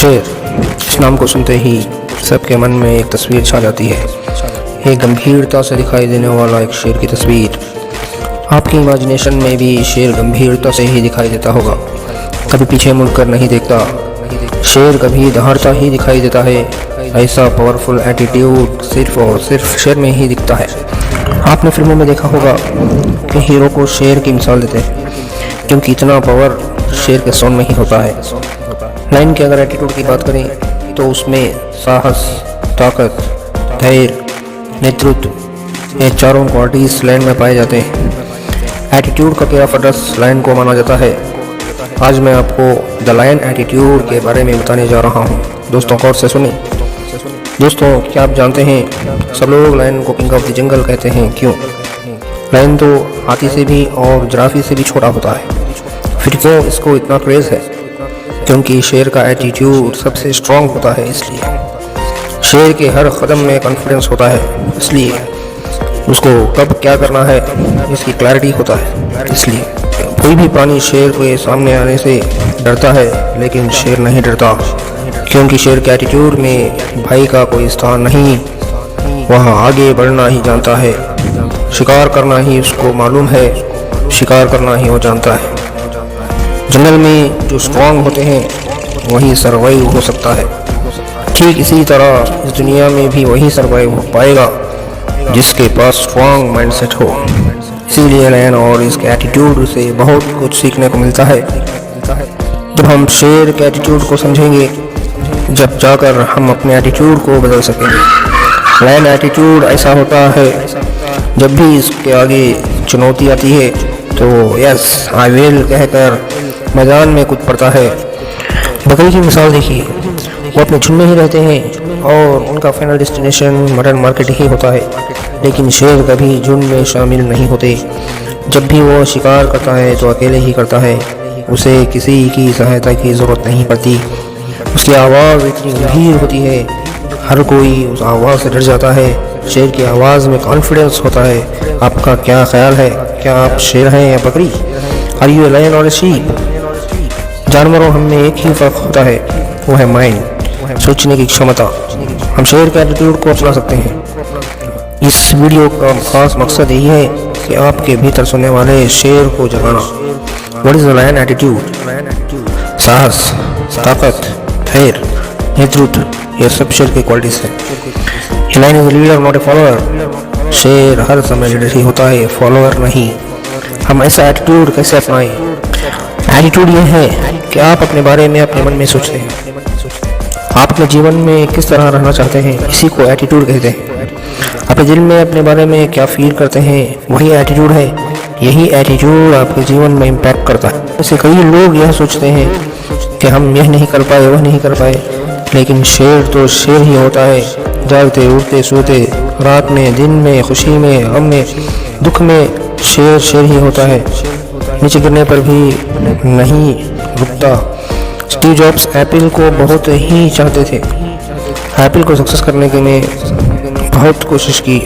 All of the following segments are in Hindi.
शेर, इस नाम को सुनते ही सबके मन में एक तस्वीर छा जाती है। एक गंभीरता से दिखाई देने वाला एक शेर की तस्वीर। आपकी इमेजिनेशन में भी शेर गंभीरता से ही दिखाई देता होगा, कभी पीछे मुड़कर नहीं देखता। शेर कभी दहाड़ता ही दिखाई देता है। ऐसा पावरफुल एटीट्यूड सिर्फ और सिर्फ शेर में ही दिखता है। आपने फिल्मों में देखा होगा कि हीरो को शेर की मिसाल देते हैं, क्योंकि इतना पावर शेर के साउंड में ही होता है। लाइन के अगर एटीट्यूड की बात करें तो उसमें साहस, ताकत, धैर्य, नेतृत्व, ये चारों क्वालिटीज लाइन में पाए जाते हैं। एटीट्यूड का क्या फर्स्ट लाइन को माना जाता है। आज मैं आपको द लायन एटीट्यूड के बारे में बताने जा रहा हूँ। दोस्तों गौर से सुनिए। दोस्तों, क्या आप जानते हैं सब लोग लायन को किंग ऑफ द जंगल कहते हैं? क्यों? लायन तो हाथी से भी और जिराफी से भी छोटा होता है। फिर क्यों इसको इतना क्रेज है? क्योंकि शेर का एटीट्यूड सबसे स्ट्रांग होता है। इसलिए शेर के हर कदम में कॉन्फिडेंस होता है। इसलिए उसको कब क्या करना है इसकी क्लैरिटी होता है। इसलिए कोई भी प्राणी शेर के सामने आने से डरता है, लेकिन शेर नहीं डरता, क्योंकि शेर के एटीट्यूड में भाई का कोई स्थान नहीं। वह आगे बढ़ना ही जानता है, शिकार करना ही उसको मालूम है, शिकार करना ही वो जानता है। जंगल में जो स्ट्रांग होते हैं वही सर्वाइव हो सकता है। ठीक इसी तरह इस दुनिया में भी वही सर्वाइव हो पाएगा जिसके पास स्ट्रांग माइंडसेट हो। इसीलिए लायन और इसके एटीट्यूड से बहुत कुछ सीखने को मिलता है। जब हम शेर के एटीट्यूड को समझेंगे, जब जाकर हम अपने एटीट्यूड को बदल सकेंगे। लायन एटीट्यूड ऐसा होता है, जब भी इसके आगे चुनौती आती है तो यस आई विल कहकर मैदान में कूद पड़ता है। बकरी की मिसाल देखिए, वो अपने झुंड में ही रहते हैं और उनका फाइनल डेस्टिनेशन मटन मार्केट ही होता है। लेकिन शेर कभी झुंड में शामिल नहीं होते। जब भी वो शिकार करता है तो अकेले ही करता है। उसे किसी की सहायता की ज़रूरत नहीं पड़ती। उसकी आवाज़ इतनी गंभीर होती है, हर कोई उस आवाज़ से डर जाता है। शेर की आवाज़ में कॉन्फिडेंस होता है। आपका क्या ख्याल है? क्या आप शेर हैं या बकरी? आर यू ए लायन और ए शीप? जानवरों हम में एक ही फ़र्क होता है, वो है माइंड, सोचने की क्षमता। हम शेर के एटीट्यूड को अपना सकते हैं। इस वीडियो का खास मकसद यही है कि आपके भीतर सोने वाले शेर को जगाना। What is the lion attitude? साहस, ताकत, धैर्य, नेतृत्व, ये सब शेर की क्वालिटीज है। Lion is leader not a follower. शेर हर समय लीडर ही होता है, फॉलोअर नहीं। हम ऐसा एटीट्यूड कैसे अपनाएं? एटीट्यूड ये है कि आप अपने बारे में अपने मन में सोचते हैं। आप अपने जीवन में किस तरह रहना चाहते हैं, इसी को एटीट्यूड कहते हैं। अपने दिल में अपने बारे में क्या फील करते हैं, वही एटीट्यूड है। यही एटीट्यूड आपके जीवन में इम्पैक्ट करता है। ऐसे कई लोग यह सोचते हैं कि हम यह नहीं कर पाए, वह नहीं कर पाए, लेकिन शेर तो शेर ही होता है। जागते, उठते, सोते, रात में, दिन में, खुशी में, गम में, दुख में, शेर शेर ही होता है। नीचे गिरने पर भी नहीं रुकता। स्टीव जॉब्स एप्पल को बहुत ही चाहते थे। एप्पल को सक्सेस करने के लिए बहुत कोशिश की,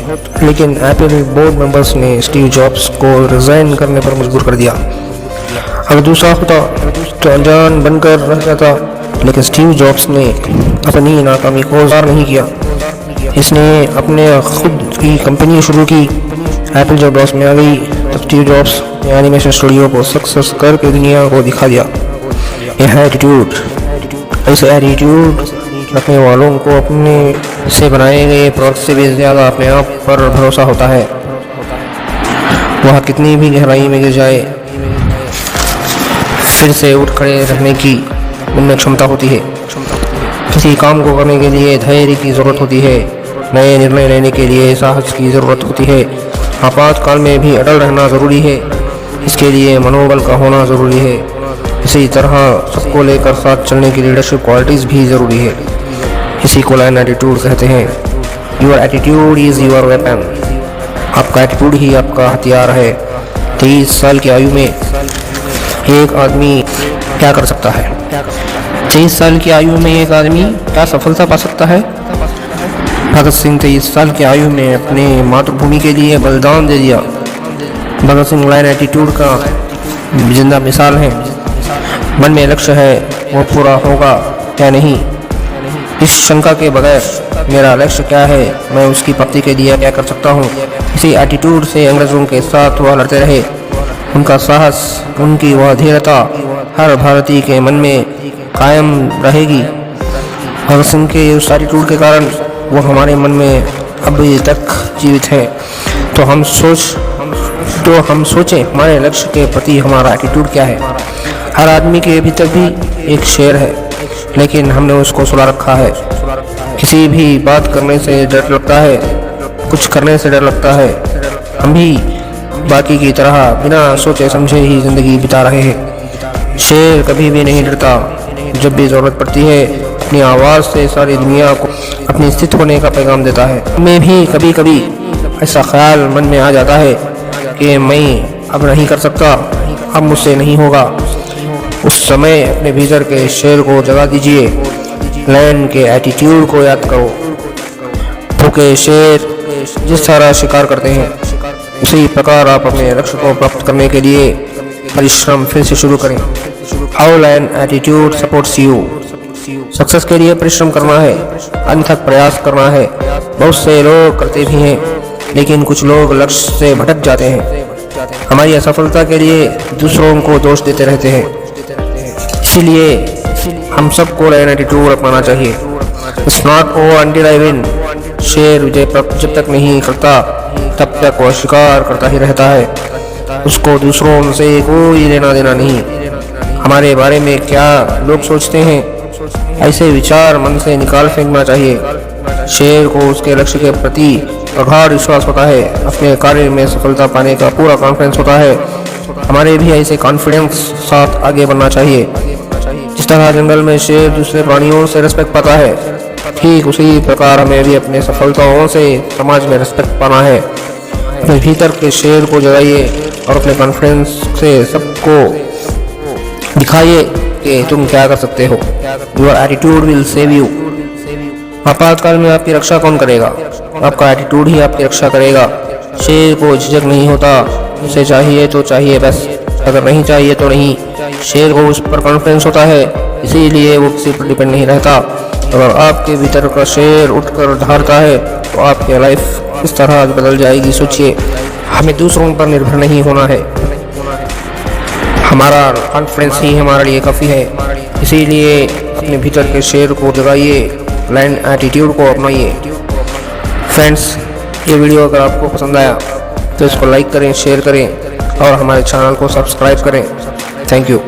लेकिन एप्पल बोर्ड मेंबर्स ने स्टीव जॉब्स को रिजाइन करने पर मजबूर कर दिया। अगर दूसरा होता तो अनजान बनकर रह जाता, लेकिन स्टीव जॉब्स ने अपनी नाकामी को ज़ाहिर नहीं किया। इसने अपने खुद की कंपनी शुरू की। एप्पल जब लॉस में आ गई तो स्टीव जॉब्स ने एनिमेशन स्टूडियो को सक्सेस करके दुनिया को दिखा दिया। यह है एटीट्यूड। ऐसे एटीट्यूड रखने वालों को अपने से बनाए गए प्रोडक्ट से भी ज़्यादा अपने आप पर भरोसा होता है। वह कितनी भी गहराई में गिर जाए, फिर से उठ खड़े रहने की उनमें क्षमता होती है। किसी काम को करने के लिए धैर्य की ज़रूरत होती है। नए निर्णय लेने के लिए साहस की ज़रूरत होती है। आपातकाल में भी अटल रहना ज़रूरी है। इसके लिए मनोबल का होना ज़रूरी है। इसी तरह सबको लेकर साथ चलने की लीडरशिप क्वालिटीज़ भी ज़रूरी है। इसी को लायन एटीट्यूड कहते हैं। Your attitude is your weapon. आपका एटीट्यूड ही आपका हथियार है। 23 साल की आयु में एक आदमी क्या कर सकता है? 23 साल की आयु में एक आदमी क्या सफलता पा सकता है? भगत सिंह 23 साल की आयु में अपने मातृभूमि के लिए बलिदान दे दिया। भगत सिंह लायन एटीट्यूड का जिंदा मिसाल है। मन में लक्ष्य है, वो पूरा होगा या नहीं, इस शंका के बगैर मेरा लक्ष्य क्या है, मैं उसकी प्राप्ति के लिए क्या कर सकता हूँ। इसी एटीट्यूड से अंग्रेज़ों के साथ वह लड़ते रहे। उनका साहस, उनकी वह धीरता हर भारतीय के मन में कायम रहेगी। भगत सिंह के उस एटीट्यूड के कारण वो हमारे मन में अभी तक जीवित है। तो हम सोचें हमारे लक्ष्य के प्रति हमारा एटीट्यूड क्या है। हर आदमी के भीतर भी एक शेर है, लेकिन हमने उसको सुला रखा है। किसी भी बात करने से डर लगता है, कुछ करने से डर लगता है। हम भी बाकी की तरह बिना सोचे समझे ही जिंदगी बिता रहे हैं। शेर कभी भी नहीं डरता। जब भी ज़रूरत पड़ती है अपनी आवाज़ से सारी दुनिया को अपनी स्थित होने का पैगाम देता है। मैं भी कभी कभी ऐसा ख्याल मन में आ जाता है कि मैं अब नहीं कर सकता, अब मुझसे नहीं होगा। उस समय अपने भीतर के शेर को जगा दीजिए। लायन के एटीट्यूड को याद करो। भूखे शेर जिस तरह शिकार करते हैं, उसी प्रकार आप अपने लक्ष्य को प्राप्त करने के लिए परिश्रम फिर से शुरू करें। How lion attitude supports you. Success के लिए परिश्रम करना है, अनथक प्रयास करना है। बहुत से लोग करते भी हैं, लेकिन कुछ लोग लक्ष्य से भटक जाते हैं। हमारी असफलता के लिए दूसरों को दोष देते रहते हैं। इसीलिए हम सबको लायन एटीट्यूड अपनाना चाहिए। It's not over until I win. शेर विजय प्राप्त जब तक नहीं करता तब तक वह शिकार करता ही रहता है। उसको दूसरों से कोई लेना देना नहीं। हमारे बारे में क्या लोग सोचते हैं, ऐसे विचार मन से निकाल फेंकना चाहिए। शेर को उसके लक्ष्य के प्रति प्रगाढ़ विश्वास होता है। अपने कार्य में सफलता पाने का पूरा कॉन्फिडेंस होता है। हमारे भी ऐसे कॉन्फिडेंस साथ आगे बढ़ना चाहिए। जिस तरह जंगल में शेर दूसरे प्राणियों से रिस्पेक्ट पाता है, ठीक उसी प्रकार हमें भी अपने सफलताओं से समाज में रिस्पेक्ट पाना है। अपने भीतर के शेर को जगाइए और अपने कॉन्फिडेंस से सबको दिखाइए कि तुम क्या कर सकते हो। Your attitude will save you. आपातकाल में आपकी रक्षा कौन करेगा? आपका एटीट्यूड ही आपकी रक्षा करेगा। शेर को झिझक नहीं होता, उसे चाहिए तो चाहिए बस, अगर नहीं चाहिए तो नहीं। शेर को उस पर कॉन्फिडेंस होता है, इसीलिए वो किसी पर डिपेंड नहीं रहता। अगर आपके भीतर का शेर उठकर ढारता है तो आपकी लाइफ किस तरह बदल जाएगी सोचिए। हमें दूसरों पर निर्भर नहीं होना है। हमारा कॉन्फिडेंस ही हमारे लिए काफ़ी है। इसीलिए अपने भीतर के शेर को जगाइए, लायन एटीट्यूड को अपनाइए। फ्रेंड्स, ये वीडियो अगर आपको पसंद आया तो इसको लाइक करें, शेयर करें और हमारे चैनल को सब्सक्राइब करें। Thank you.